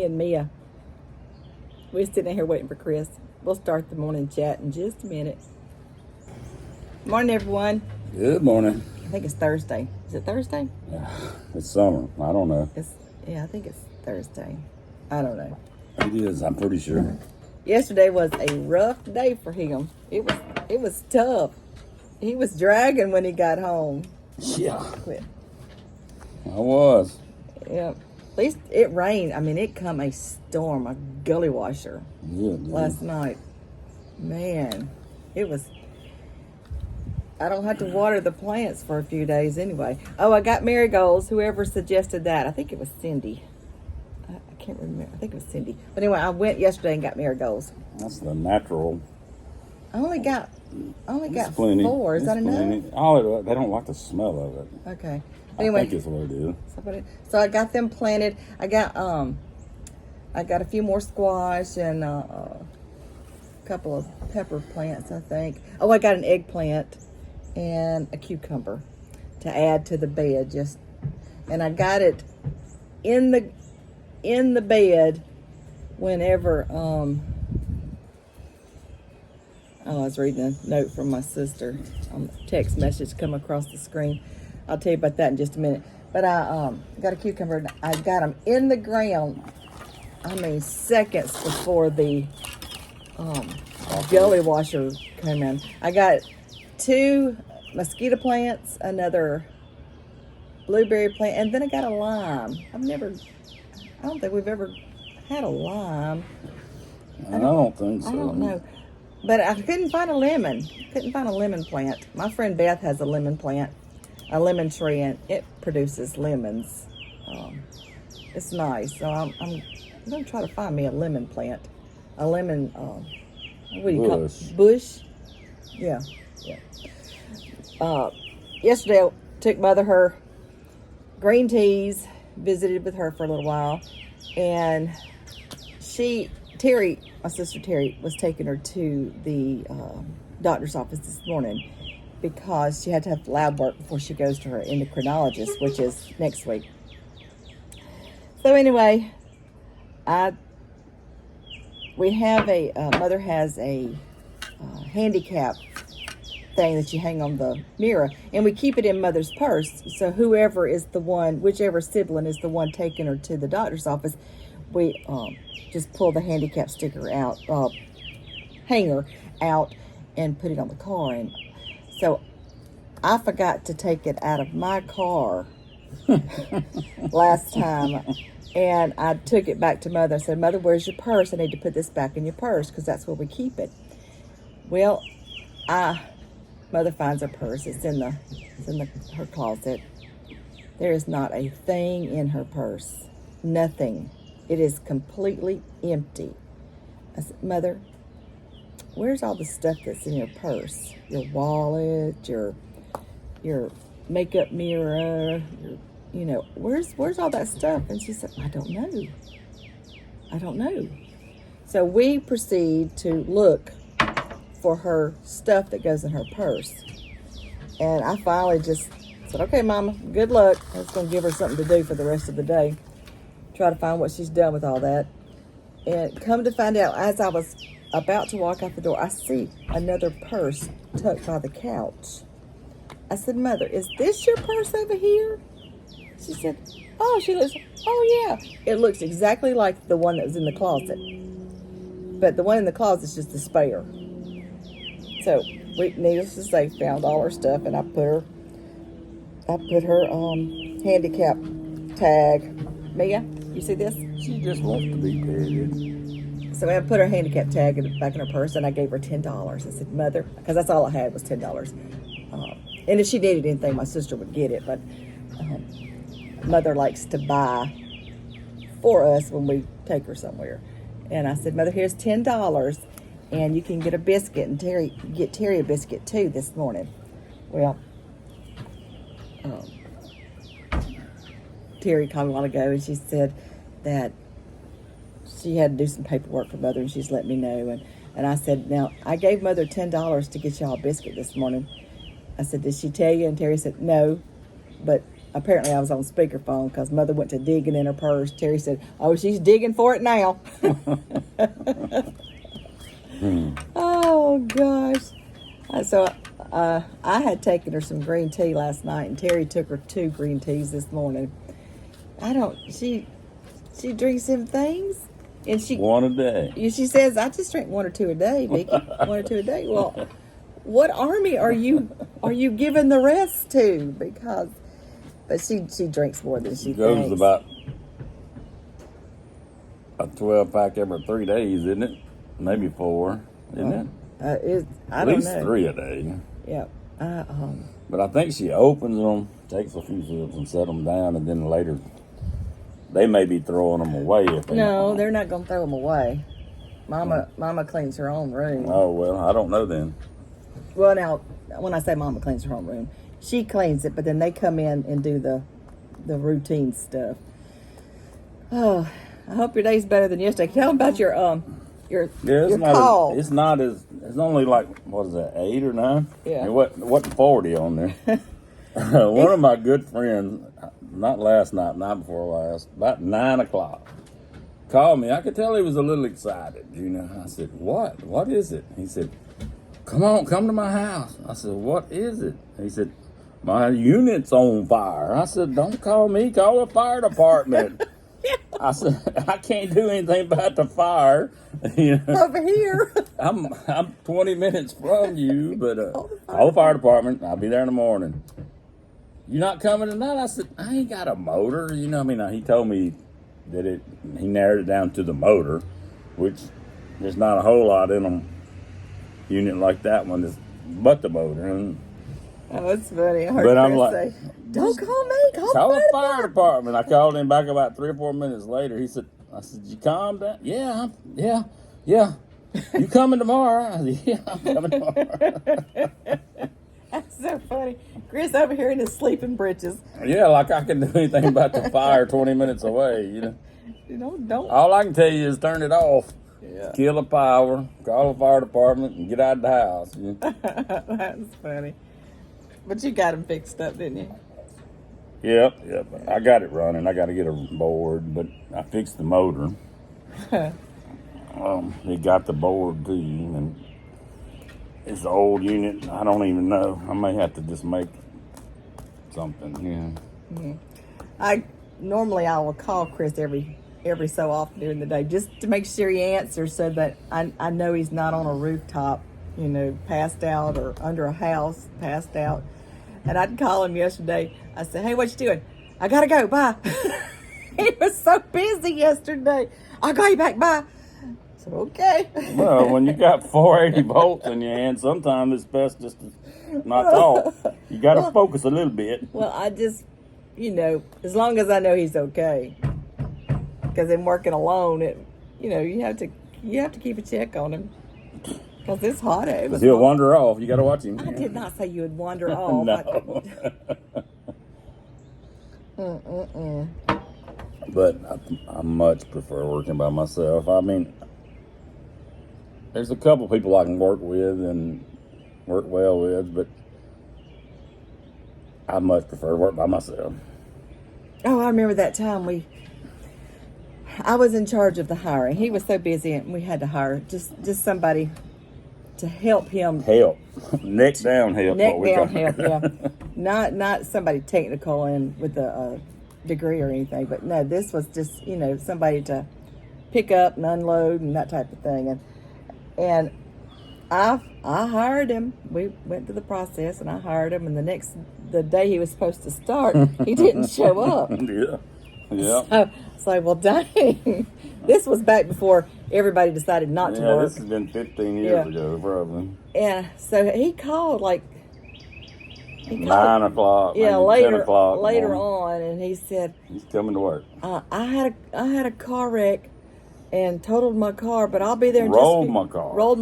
me and Mia. We're sitting here waiting for Chris. We'll start the morning chat in just a minute. Morning, everyone. Good morning. I think it's Thursday. Is it Thursday? Yeah, it's summer. I don't know. I think it's Thursday. I don't know. It is. I'm pretty sure. Yesterday was a rough day for him. It was tough. He was dragging when he got home. Yeah, Quit. I was. Yeah. At least it rained. I mean, it come a storm, a gully washer last night. Man, it was. I don't have to water the plants for a few days anyway. Oh, I got marigolds. Whoever suggested that. I think it was Cindy. I can't remember. I think it was Cindy. But anyway, I went yesterday and got marigolds. That's the natural. I only got Plenty. 4. Is that enough? Oh, they don't like the smell of it. Okay. Anyway, I think it's what it is. So I got them planted. I got a few more squash and a couple of pepper plants, I think. Oh, I got an eggplant and a cucumber to add to the bed. And I got it in the bed whenever I was reading a note from my sister. Text message come across the screen. I'll tell you about that in just a minute. But I got a cucumber. And I got them in the ground. I mean, seconds before the gully washer came in. I got 2 mosquito plants, another blueberry plant, and then I got a lime. I don't think we've ever had a lime. I don't think so. I don't know. But I couldn't find a lemon. Plant. My friend Beth has a lemon plant, a lemon tree, and it produces lemons. It's nice. So I'm going to try to find me a lemon plant. A lemon, what do you call it? Bush? Yeah. Yesterday I took Mother her green teas, visited with her for a little while, and Terry, my sister Terry, was taking her to the doctor's office this morning because she had to have lab work before she goes to her endocrinologist, which is next week. So anyway, Mother has a handicap thing that you hang on the mirror, and we keep it in Mother's purse. So whichever sibling is the one taking her to the doctor's office, we just pull the handicap sticker out, hanger out, and put it on the car. And so I forgot to take it out of my car last time, and I took it back to Mother and said, "Mother, where's your purse? I need to put this back in your purse because that's where we keep it." Well, Mother finds her purse. It's in her closet. There is not a thing in her purse. Nothing. It is completely empty. I said, "Mother, where's all the stuff that's in your purse? Your wallet, your makeup mirror, where's all that stuff?" And she said, I don't know. So we proceed to look for her stuff that goes in her purse. And I finally just said, "Okay, Mama, good luck." I was going to give her something to do for the rest of the day. Try to find what she's done with all that. And come to find out, as I was about to walk out the door, I see another purse tucked by the couch. I said, "Mother, is this your purse over here?" She said, "Oh," yeah. It looks exactly like the one that was in the closet. But the one in the closet is just a spare. So we, needless to say, found all her stuff, and I put her handicap tag. Mia, you see this? She just wants to be petted. So I put her handicap tag back in her purse, and I gave her $10. I said, "Mother," because that's all I had was $10. And if she needed anything, my sister would get it. But Mother likes to buy for us when we take her somewhere. And I said, "Mother, here's $10, and you can get a biscuit, and get Terry a biscuit too this morning." Well, Terry called a while ago, and she said that she had to do some paperwork for Mother, and she's let me know. And I said, "Now, I gave Mother $10 to get y'all a biscuit this morning." I said, "Did she tell you?" And Terry said, "No, but apparently I was on speakerphone because Mother went to digging in her purse. Terry said, "Oh, she's digging for it now." Oh gosh! I had taken her some green tea last night, and Terry took her 2 green teas this morning. She drinks them things, and One a day. she says, "I just drink 1 or 2 a day, Vicky. 1 or 2 a day." Well, what army are you giving the rest to? But she drinks more than she Goes thinks. about a 12-pack every 3 days, isn't it? Maybe 4, isn't it? I At don't least know. 3 a day. Yeah. But I think she opens them, takes a few sips, and set them down, and then later they may be throwing them away. If they No, they're not gonna throw them away. Mama cleans her own room. Oh well, I don't know then. Well, now when I say Mama cleans her own room, she cleans it, but then they come in and do the routine stuff. Oh, I hope your day's better than yesterday. Tell them about your Yeah, your call. It's not as. It's only like what is that, 8 or 9? Yeah. It wasn't 40 on there. One of my good friends, not last night, night before last, about 9 o'clock, called me. I could tell he was a little excited. You know, I said, "What? What is it?" He said, come to my house." I said, "What is it?" He said, "My unit's on fire." I said, "Don't call me, call the fire department." I said, "I can't do anything about the fire." You know, Over here. I'm 20 minutes from you, but call the fire department. I'll be there in the morning. "You're not coming tonight?" I said, "I ain't got a motor." You know, I mean, he told me that he narrowed it down to the motor, which there's not a whole lot in them unit like that one, but the motor. And Oh, it's funny. I heard But I'm Chris like, say, "Don't call me. call the the fire department." I called him back about 3 or 4 minutes later. I said, "You calm down?" "Yeah, yeah. You coming tomorrow?" I said, "Yeah, I'm coming tomorrow." That's so funny. Chris over here in his sleeping breeches. Yeah, like I can do anything about the fire 20 minutes away, you know. You know, don't. All I can tell you is turn it off. Yeah. Kill the power, call the fire department, and get out of the house. You know? That's funny. But you got him fixed up, didn't you? Yep. I got it running. I got to get a board, but I fixed the motor. It got the board too, and it's an old unit. I don't even know. I may have to just make something. Yeah. I will call Chris every so often during the day just to make sure he answers, so that I know he's not on a rooftop, you know, passed out, or under a house passed out. And I'd call him yesterday. I said, "Hey, what you doing?" "I gotta go. Bye." He was so busy yesterday. "I'll call you back. Bye." So okay. Well, when you got 480 volts in your hand, sometimes it's best just to not talk. You got to focus a little bit. Well, I just, you know, as long as I know he's okay, because in working alone, you have to keep a check on him, because it's hot. It was He'll hot. wander off. You got to watch him. I did not say you would wander off. No. But I much prefer working by myself. I mean, there's a couple people I can work with and work well with, but I much prefer to work by myself. Oh, I remember that time I was in charge of the hiring. He was so busy, and we had to hire just somebody to help him. Help. Neck down help. Neck what we down call help, it. yeah. Not somebody technical and with a degree or anything, but no, this was just, somebody to pick up and unload and that type of thing. And I hired him. We went through the process, and I hired him. And the day he was supposed to start, he didn't show up. Yeah. So it's like, well, dang. This was back before everybody decided not to Yeah, work. this has been 15 years ago, probably. And so he called 9 o'clock. Yeah, maybe 10 o'clock. later on, and he said, He's coming to work. I had a car wreck and totaled my car, but I'll be there in Rolled my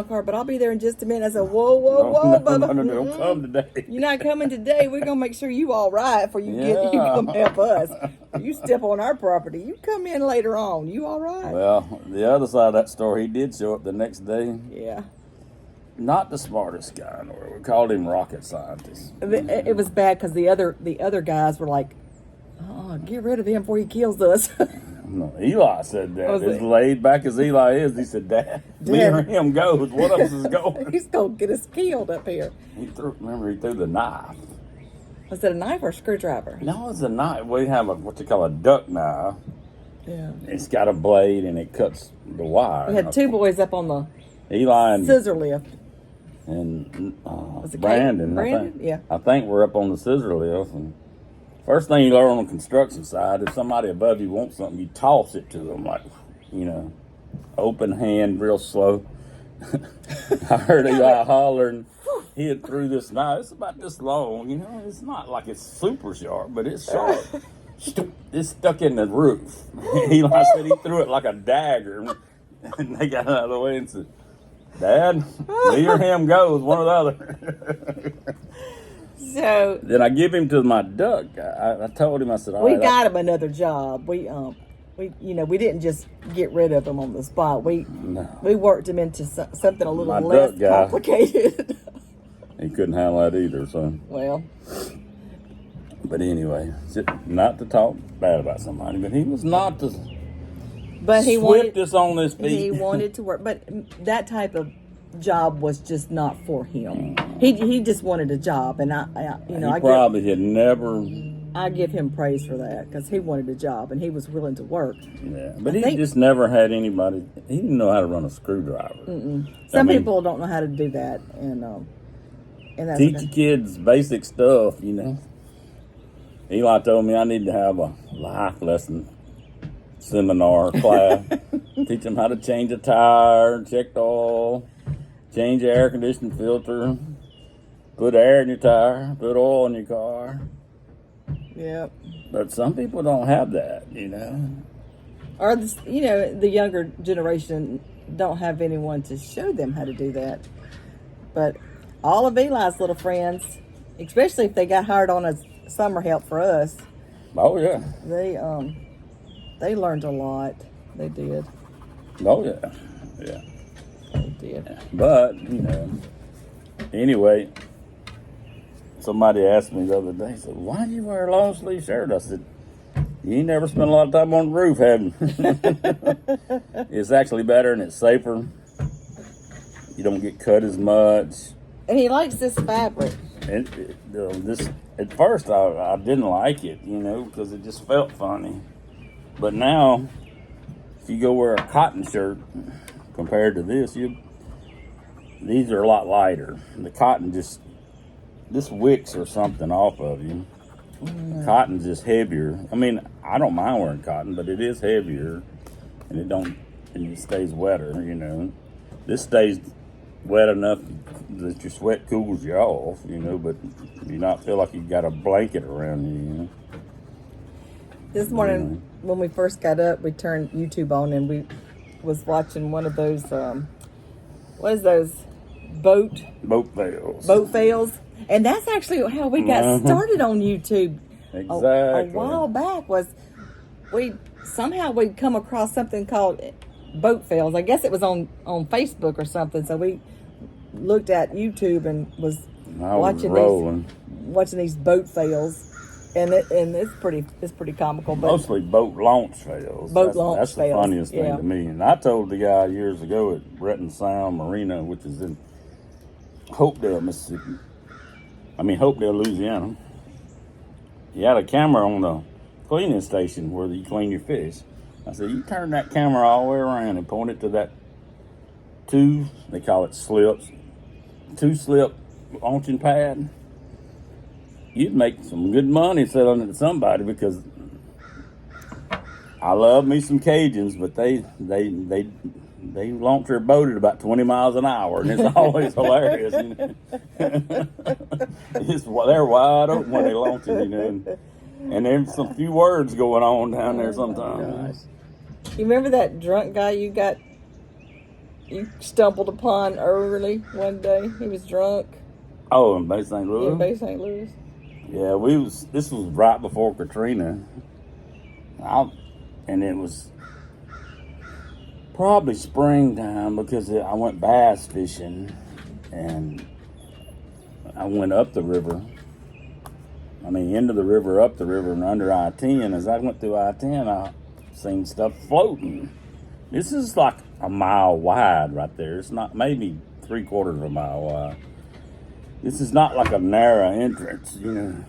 car, but I'll be there in just a minute. I said, whoa, Bubba. No, don't come today. You're not coming today. We're gonna make sure you all right before you come help us. You step on our property. You come in later on. You all right? Well, the other side of that story, he did show up the next day. Yeah. Not the smartest guy in the world. We called him rocket scientist. It was bad because the other guys were like get rid of him before he kills us. No, Eli said that. Was As it? laid back as Eli is, he said, Dad, me or him goes. One of us is going. He's gonna get us killed up here. He threw the knife. Was it a knife or a screwdriver? No, it's a knife. We have what you call a duck knife. Yeah. It's got a blade and it cuts the wire. We had two boys up on the Eli and scissor lift. Was it Brandon. Brandon? Yeah. I think we're up on the scissor lift. And first thing you learn on the construction side, if somebody above you wants something, you toss it to them, like, open hand, real slow. I heard Eli hollering. He had threw this knife. It's about this long, It's not like it's super sharp, but it's sharp. It's stuck in the roof. Eli said he threw it like a dagger. And they got out of the way and said, Dad, me or him goes, one or the other. So Then I give him to my duck. I told him, I said, all we right, got him another job. We we didn't just get rid of him on the spot. We worked him into something a little My less duck guy. complicated. He couldn't handle that either, so. Well, But anyway, not to talk bad about somebody, but he was not to but he wanted swiftest on his feet. he wanted to work, but that type of job was just not for him. He just wanted a job, and He probably had never. I give him praise for that because he wanted a job and he was willing to work. Yeah, but he just never had anybody. He didn't know how to run a screwdriver. Some people don't know how to do that, and that's Teach the kids basic stuff, Eli told me I need to have a life lesson seminar class. Teach them how to change a tire, check the oil, change the air conditioning filter, put air in your tire, put oil in your car. Yep. But some people don't have that, Or the younger generation don't have anyone to show them how to do that. But all of Eli's little friends, especially if they got hired on as summer help for us, Oh yeah. they learned a lot. They did. Oh yeah. Yeah. They did. But, anyway, somebody asked me the other day, said, why do you wear a long sleeve shirt? I said, you ain't never spent a lot of time on the roof, have you? It's actually better and it's safer. You don't get cut as much. And he likes this fabric. And this at first I didn't like it, because it just felt funny. But now, if you go wear a cotton shirt compared to this, these are a lot lighter. The cotton this wicks or something off of you. Cotton's just heavier. I mean, I don't mind wearing cotton, but it is heavier, and it stays wetter. This stays wet enough that your sweat cools you off, but you not feel like you got a blanket around you. This morning, when we first got up, we turned YouTube on and we was watching one of those, what is those, boat fails. And that's actually how we got started on YouTube. Exactly. A while back we'd come across something called boat fails. I guess it was on Facebook or something. So we looked at YouTube and was watching these boat fails. And it's pretty comical. But mostly boat launch fails. That's the funniest thing to me. And I told the guy years ago at Breton Sound Marina, which is in Hopedale, Mississippi. Hopedale, Louisiana. He had a camera on the cleaning station where you clean your fish. I said, you turn that camera all the way around and point it to that they call it slips, 2-slip launching pad. You'd make some good money selling it to somebody, because I love me some Cajuns, but they launch their boat at about 20 miles an hour, and it's always hilarious. They're wide open when they launch it, and there's some few words going on down there sometimes. You remember that drunk guy you stumbled upon early one day? He was drunk. Oh, in Bay St. Louis? Yeah, Bay St. Louis. Yeah, this was right before Katrina. And it was probably springtime, because I went bass fishing and I went up the river. I mean, into the river, up the river, and under I-10. As I went through I-10, I seen stuff floating. This is like a mile wide right there. It's not, maybe 3/4 of a mile wide. This is not like a narrow entrance, you know.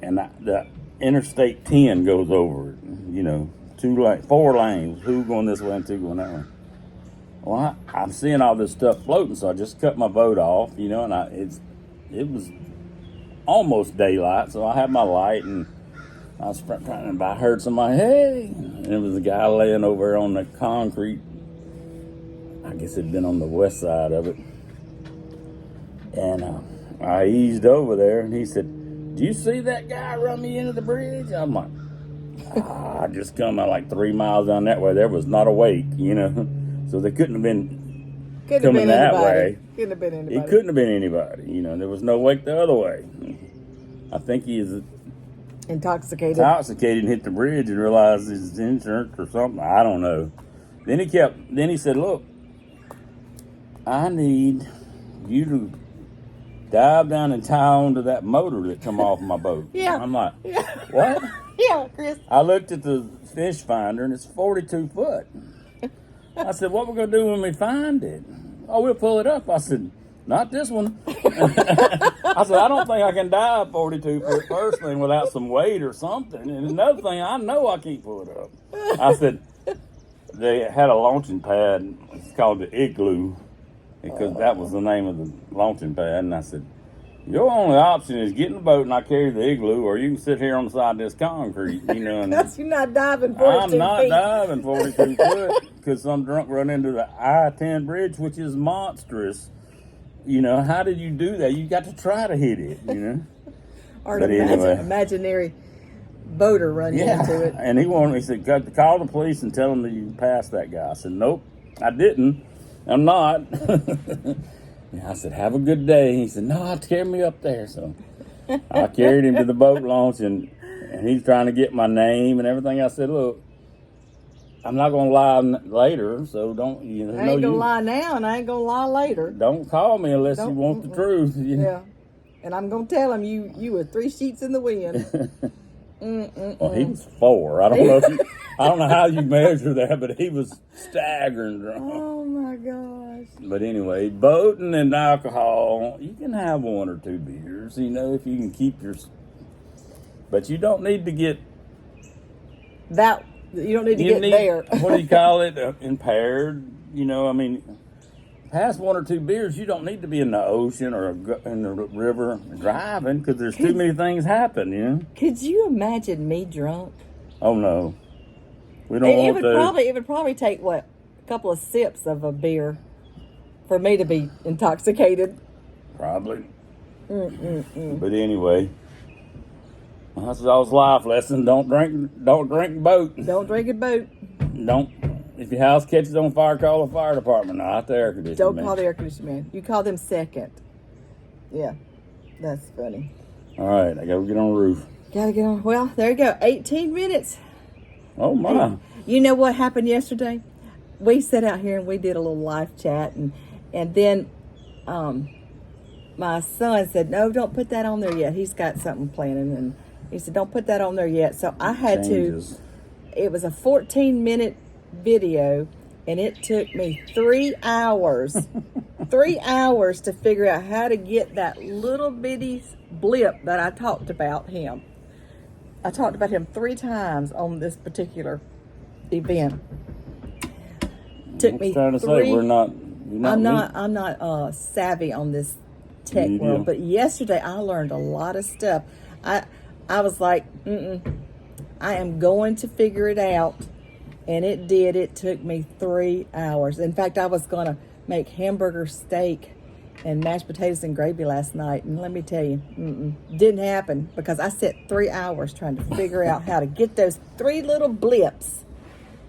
And the Interstate 10 goes over it, you know. 4 lanes, 2 going this way and 2 going that way. Well, I'm seeing all this stuff floating, so I just cut my boat off, you know, and it was almost daylight, so I had my light, and I was trying, and I heard somebody, hey, and it was a guy laying over on the concrete. I guess it'd been on the west side of it. And I eased over there, and he said, do you see that guy run me into the bridge? I'm like, I just come out like 3 miles down that way. There was not a wake, you know. So they couldn't have been coming that way. Couldn't have been anybody. It couldn't have been anybody, you know. There was no wake the other way. I think he is intoxicated and hit the bridge and realized his insurance or something. I don't know. Then he said, look, I need you to dive down and tie onto that motor that come off my boat. Yeah. I'm like, Yeah. what? Yeah, Chris. I looked at the fish finder and it's 42 foot. I said, what we going to do when we find it? Oh, we'll pull it up. I said, not this one. I said, I don't think I can dive 42 foot first thing without some weight or something. And another thing, I know I can't pull it up. I said, they had a launching pad. It's called the Igloo because that was the name of the launching pad. And I said, your only option is get in the boat and I carry the Igloo, or you can sit here on the side of this concrete, you know. And You're not diving 42 I'm not feet. diving 42 foot because some drunk run into the I-10 bridge, which is monstrous. You know, how did you do that? You got to try to hit it, you know. Or But an anyway. imaginary boater running into it. And he said, call the police and tell them that you passed that guy. I said, nope, I didn't. I'm not. And I said, have a good day. He said, no, carry me up there. So I carried him to the boat launch, and he's trying to get my name and everything. I said, look, I'm not going to lie later, so don't, you know. I ain't going to lie now, and I ain't going to lie later. Don't call me unless you want the truth. You know? Yeah. And I'm going to tell him you were 3 sheets in the wind. Well, he was 4. I don't know I don't know how you measure that, but he was staggering drunk. Oh my gosh. But anyway, boating and alcohol, you can have 1 or 2 beers, you know, if you can keep your. But you don't need to get. That you don't need to get there. What do you call it? Impaired. You know, I mean, past 1 or 2 beers, you don't need to be in the ocean or in the river driving because there's too many things happen. You know. Could you imagine me drunk? Oh no, we don't It want to. would probably take a couple of sips of a beer for me to be intoxicated. Probably. But anyway, that's y'all's life lesson. Don't drink boat. Don't drink a boat. Don't. If your house catches on fire, call the fire department, not the air conditioning Don't man. call the air conditioning man. You call them second. Yeah, that's funny. All right, I gotta get on the roof. Gotta get on. Well, there you go. 18 minutes. Oh my! You know what happened yesterday? We sat out here and we did a little live chat, and then my son said, "No, don't put that on there yet. He's got something planning," and he said, "Don't put that on there yet." So I had Changes. to. It was a 14-minute video, and it took me 3 hours, 3 hours to figure out how to get that little bitty blip that I talked about him. I talked about him 3 times on this particular event. Took me trying to three. say we're not. I'm not savvy on this tech Media. world, but yesterday I learned a lot of stuff. I was like, I am going to figure it out, and it did. It took me 3 hours. In fact, I was gonna make hamburger steak and mashed potatoes and gravy last night, and let me tell you, didn't happen because I sat 3 hours trying to figure out how to get those 3 little blips,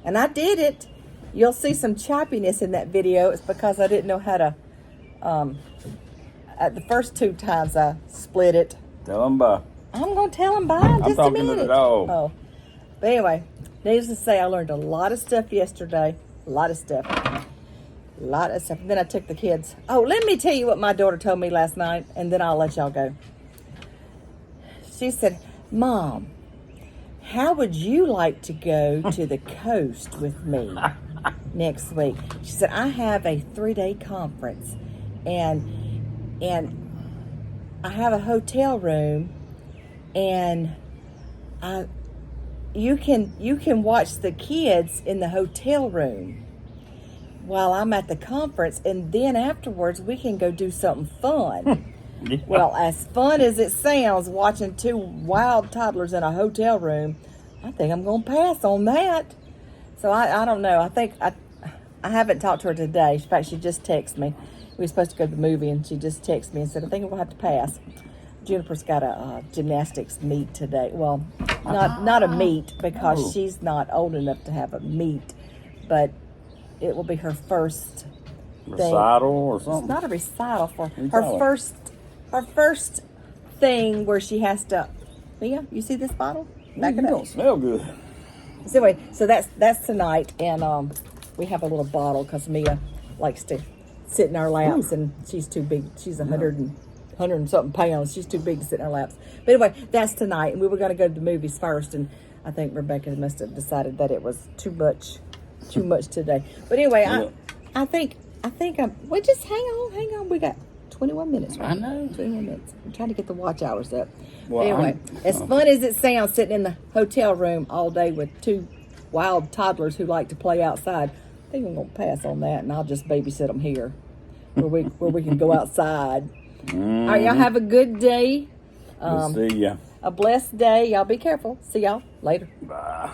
and I did it. You'll see some choppiness in that video. It's because I didn't know how to. At the first 2 times I split it. Tell them bye. I'm gonna tell him bye in just a talking to minute. the dog. Oh, but anyway, needless to say, I learned a lot of stuff yesterday. A lot of stuff. And then I took the kids. Oh, let me tell you what my daughter told me last night, and then I'll let y'all go. she said, Mom, how would you like to go to the coast with me next week? She said, I have a 3-day conference and I have a hotel room and you can watch the kids in the hotel room while I'm at the conference, and then afterwards we can go do something fun. Yeah. Well, as fun as it sounds, watching 2 wild toddlers in a hotel room, I think I'm going to pass on that. So I don't know. I think I haven't talked to her today. In fact, she just texted me. We were supposed to go to the movie, and she just texted me and said, I think I'm going to have to pass. Juniper's got a gymnastics meet today. Well, not a meet because Oh. she's not old enough to have a meet, but it will be her first thing. Recital or It's something? not a recital for You her tell her. first thing where she has to. Mia, you see this bottle? Back You it up. don't smell good. So anyway, so that's tonight, and we have a little bottle because Mia likes to sit in our laps, and she's too big. She's 100 and something pounds. She's too big to sit in our laps. But anyway, that's tonight, and we were going to go to the movies first, and I think Rebecca must have decided that it was too much today. But anyway, Yeah. I think we just hang on. We got 21 minutes. Right? I know. 21 minutes. I'm trying to get the watch hours up. Well, anyway, as fun as it sounds sitting in the hotel room all day with 2 wild toddlers who like to play outside, I think I'm going to pass on that, and I'll just babysit them here where we can go outside. All right, y'all have a good day. We'll see ya. A blessed day. Y'all be careful. See y'all later. Bye.